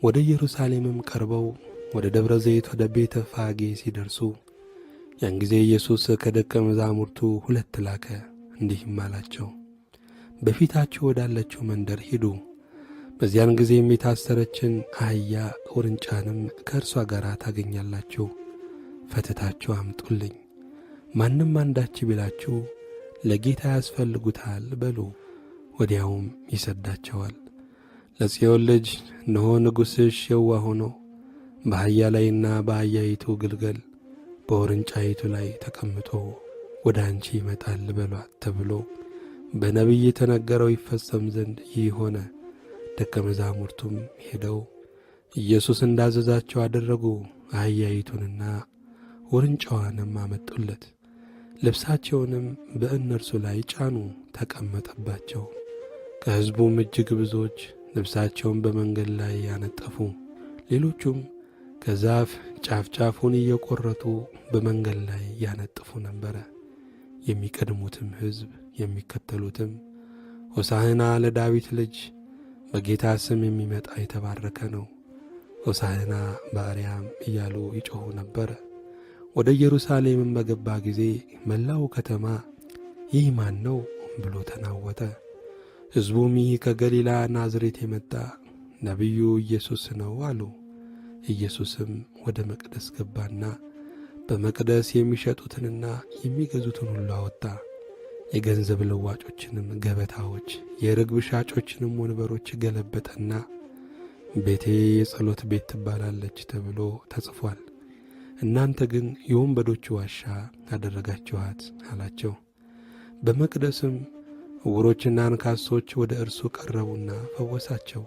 ወደ ኢየሩሳሌምም ቀርበው ወደ ደብረ ዘይት ወደ ቤተ ፋጌ ሲደርሱ ያን ጊዜ ኢየሱስ ከደቀ መዛሙርቱ 2 ላከ፣ እንዲህም አላቸው፣ በፊታችሁ ወዳለችው መንደር ሂዱ። በዚያን ጊዜም የታሰረችን አህያ ውርንጫንም ከእርሷ ጋር ታገኛላችሁ፣ ፈትታችሁ አምጡልኝ። ማንም አንዳች ቢላችሁ ለጌታ ያስፈልጉታል በሉ፣ ወዲያውም ይሰዳቸዋል። ለጽዮን ልጅ እነሆ ንጉሥሽ የዋህ ሆኖ በአህያ ላይና በአህያይቱ ግልገል በውርንጫይቱ ላይ ተቀምጦ ወደ አንቺ ይመጣል በሏት ተብሎ በነቢይ የተነገረው ይፈጸም ዘንድ ይህ ሆነ። ደቀ መዛሙርቱም ሄደው ኢየሱስ እንዳዘዛቸው አደረጉ። አህያይቱንና ውርንጫዋንም አመጡለት፣ ልብሳቸውንም በእነርሱ ላይ ጫኑ፣ ተቀመጠባቸው። ከሕዝቡም እጅግ ብዙዎች ልብሳቸውን በመንገድ ላይ ያነጠፉ፣ ሌሎቹም ከዛፍ ጫፍ ጫፉን እየቈረጡ በመንገድ ላይ ያነጥፉ ነበረ። የሚቀድሙትም ሕዝብ የሚከተሉትም ሆሳዕና ለዳዊት ልጅ በጌታ ስም የሚመጣ የተባረከ ነው፣ ሆሳዕና በአርያም እያሉ ይጮኹ ነበረ። ወደ ኢየሩሳሌምም በገባ ጊዜ መላው ከተማ ይህ ማን ነው ብሎ ተናወጠ። ሕዝቡም ይህ ከገሊላ ናዝሬት የመጣ ነቢዩ ኢየሱስ ነው አሉ። ኢየሱስም ወደ መቅደስ ገባና በመቅደስ የሚሸጡትንና የሚገዙትን ሁሉ አወጣ። የገንዘብ ለዋጮችንም ገበታዎች፣ የርግብ ሻጮችንም ወንበሮች ገለበጠና ቤቴ የጸሎት ቤት ትባላለች ተብሎ ተጽፏል፣ እናንተ ግን የወንበዶች ዋሻ አደረጋችኋት አላቸው። በመቅደስም ዕውሮችና አንካሶች ወደ እርሱ ቀረቡና ፈወሳቸው።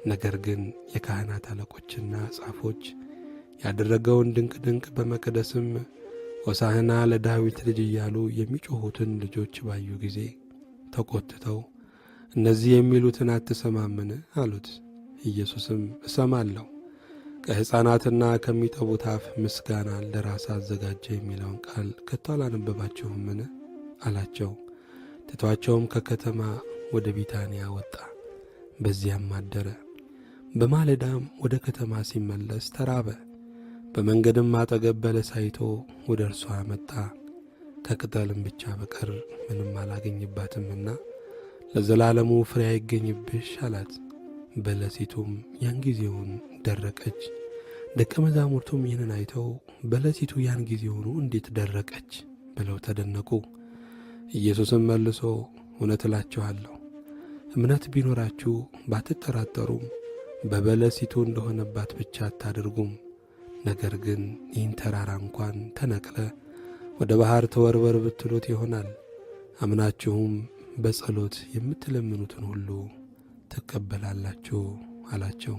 ነገር ግን የካህናት አለቆችና ጻፎች ያደረገውን ድንቅ በመቅደስም ሆሳዕና ለዳዊት ልጅ እያሉ የሚጮኹትን ልጆች ባዩ ጊዜ ተቈጥተው እነዚህ የሚሉትን አትሰማምን አሉት። ኢየሱስም እሰማለሁ፣ ከሕፃናትና ከሚጠቡት አፍ ምስጋናን ለራስ አዘጋጀ የሚለውን ቃል ከቶ አላነበባችሁምን አላቸው። ትቶአቸውም ከከተማ ወደ ቢታንያ ወጣ፣ በዚያም አደረ። በማለዳም ወደ ከተማ ሲመለስ ተራበ። በመንገድም አጠገብ በለስ አይቶ ወደ እርሷ መጣ። ከቅጠልም ብቻ በቀር ምንም አላገኝባትምና ለዘላለሙ ፍሬ አይገኝብሽ አላት። በለሲቱም ያን ጊዜውን ደረቀች። ደቀ መዛሙርቱም ይህንን አይተው በለሲቱ ያን ጊዜውኑ እንዴት ደረቀች ብለው ተደነቁ። ኢየሱስም መልሶ እውነት እላችኋለሁ እምነት ቢኖራችሁ ባትጠራጠሩም በበለሲቱ እንደሆነባት ብቻ አታደርጉም። ነገር ግን ይህን ተራራ እንኳን ተነቅለ ወደ ባሕር ተወርወር ብትሉት ይሆናል። አምናችሁም በጸሎት የምትለምኑትን ሁሉ ትቀበላላችሁ አላቸው።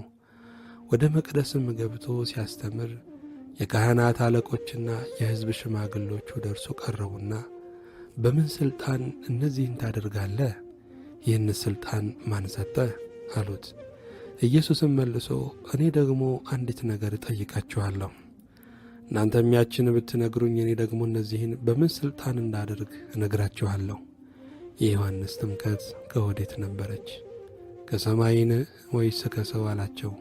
ወደ መቅደስም ገብቶ ሲያስተምር የካህናት አለቆችና የሕዝብ ሽማግሎች ወደ እርሱ ቀረቡና በምን ሥልጣን እነዚህን ታደርጋለህ? ይህን ሥልጣን ማን ሰጠህ? አሉት። ኢየሱስም መልሶ እኔ ደግሞ አንዲት ነገር እጠይቃችኋለሁ፣ እናንተም ያችን ብትነግሩኝ እኔ ደግሞ እነዚህን በምን ሥልጣን እንዳደርግ እነግራችኋለሁ። የዮሐንስ ጥምቀት ከወዴት ነበረች? ከሰማይን ወይስ ከሰው አላቸው።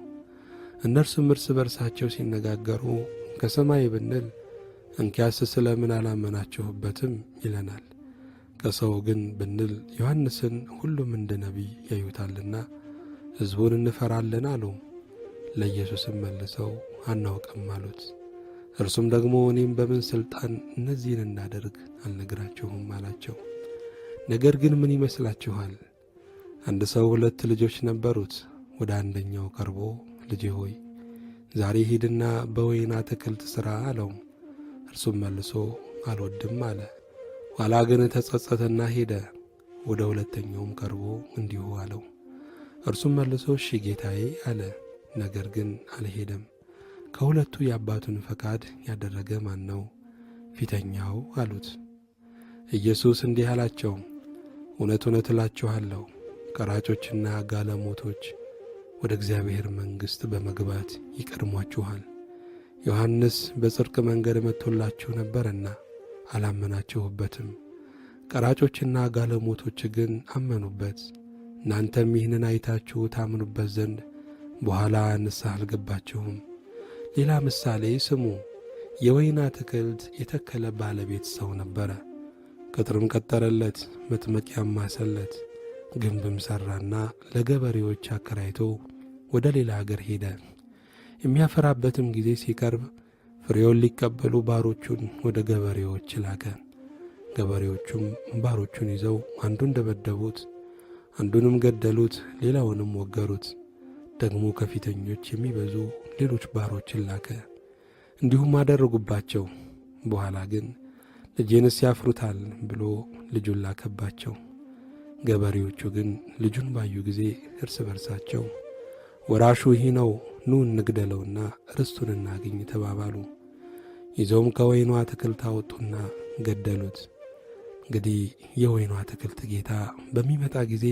እነርሱም እርስ በርሳቸው ሲነጋገሩ ከሰማይ ብንል እንኪያስ ስለምን አላመናችሁበትም ይለናል፣ ከሰው ግን ብንል ዮሐንስን ሁሉም እንደ ነቢይ ያዩታልና ሕዝቡን እንፈራለን አሉ። ለኢየሱስም መልሰው አናውቅም አሉት። እርሱም ደግሞ እኔም በምን ሥልጣን እነዚህን እንዳደርግ አልነግራችሁም አላቸው። ነገር ግን ምን ይመስላችኋል? አንድ ሰው 2 ልጆች ነበሩት። ወደ አንደኛው ቀርቦ ልጄ ሆይ ዛሬ ሂድና በወይን አትክልት ሥራ አለው። እርሱም መልሶ አልወድም አለ። ኋላ ግን ተጸጸተና ሄደ። ወደ ሁለተኛውም ቀርቦ እንዲሁ አለው። እርሱም መልሶ እሺ ጌታዬ አለ። ነገር ግን አልሄደም። ከሁለቱ የአባቱን ፈቃድ ያደረገ ማን ነው? ፊተኛው አሉት። ኢየሱስ እንዲህ አላቸው፣ እውነት እውነት እላችኋለሁ ቀራጮችና ጋለሞቶች ወደ እግዚአብሔር መንግሥት በመግባት ይቀድሟችኋል። ዮሐንስ በጽድቅ መንገድ መጥቶላችሁ ነበርና አላመናችሁበትም፣ ቀራጮችና ጋለሞቶች ግን አመኑበት። እናንተም ይህንን አይታችሁ ታምኑበት ዘንድ በኋላ ንስሐ አልገባችሁም። ሌላ ምሳሌ ስሙ። የወይን አትክልት የተከለ ባለቤት ሰው ነበረ። ቅጥርም ቀጠረለት፣ መጥመቂያም ማሰለት፣ ግንብም ሠራና ለገበሬዎች አከራይቶ ወደ ሌላ አገር ሄደ። የሚያፈራበትም ጊዜ ሲቀርብ ፍሬውን ሊቀበሉ ባሮቹን ወደ ገበሬዎች ላከ። ገበሬዎቹም ባሮቹን ይዘው አንዱን ደበደቡት፣ አንዱንም ገደሉት፣ ሌላውንም ወገሩት። ደግሞ ከፊተኞች የሚበዙ ሌሎች ባሮችን ላከ፣ እንዲሁም አደረጉባቸው። በኋላ ግን ልጄንስ ያፍሩታል ብሎ ልጁን ላከባቸው። ገበሬዎቹ ግን ልጁን ባዩ ጊዜ እርስ በርሳቸው ወራሹ ይህ ነው፣ ኑ እንግደለውና ርስቱን እናግኝ ተባባሉ። ይዘውም ከወይኑ አትክልት አወጡና ገደሉት። እንግዲህ የወይኑ አትክልት ጌታ በሚመጣ ጊዜ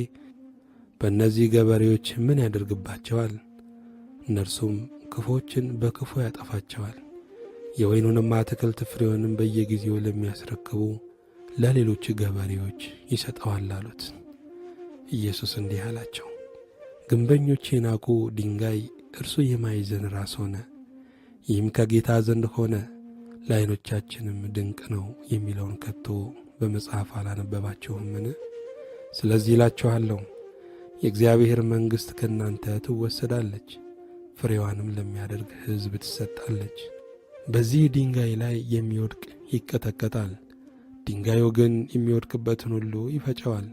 በእነዚህ ገበሬዎች ምን ያደርግባቸዋል? እነርሱም ክፉዎችን በክፉ ያጠፋቸዋል፣ የወይኑንም አትክልት ፍሬውንም በየጊዜው ለሚያስረክቡ ለሌሎች ገበሬዎች ይሰጠዋል አሉት። ኢየሱስ እንዲህ አላቸው፣ ግንበኞች የናቁ ድንጋይ እርሱ የማዕዘን ራስ ሆነ። ይህም ከጌታ ዘንድ ሆነ፣ ለዓይኖቻችንም ድንቅ ነው የሚለውን ከቶ በመጽሐፍ አላነበባችሁምን? ስለዚህ እላችኋለሁ የእግዚአብሔር መንግሥት ከእናንተ ትወሰዳለች፣ ፍሬዋንም ለሚያደርግ ሕዝብ ትሰጣለች። በዚህ ድንጋይ ላይ የሚወድቅ ይቀጠቀጣል፣ ድንጋዩ ግን የሚወድቅበትን ሁሉ ይፈጨዋል።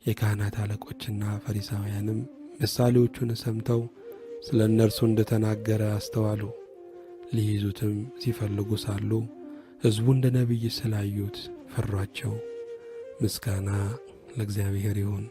የካህናት አለቆችና ፈሪሳውያንም ምሳሌዎቹን ሰምተው ስለ እነርሱ እንደተናገረ አስተዋሉ። ሊይዙትም ሲፈልጉ ሳሉ ሕዝቡ እንደ ነቢይ ስላዩት ፈሯቸው። ምስጋና ለእግዚአብሔር ይሁን።